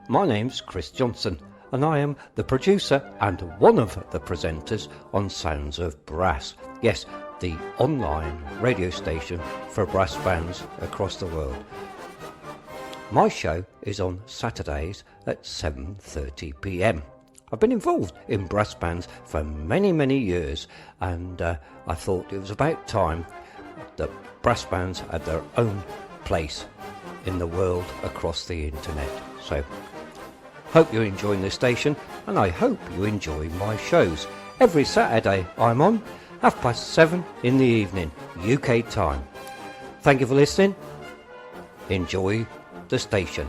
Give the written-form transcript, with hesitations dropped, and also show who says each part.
Speaker 1: My name's Chris Johnston, and I am the producer and one of the presenters on Sounds of Brass. Yes, the online radio station for brass bands across the world. My show is on Saturdays at 7:30 p.m. I've been involved in brass bands for many years, and I thought it was about time that brass bands had their own place in the world across the internet. So, hope you're enjoying this station, and I hope you enjoy my shows. Every Saturday I'm on 7:30 in the evening, UK time. Thank you for listening. Enjoy the station.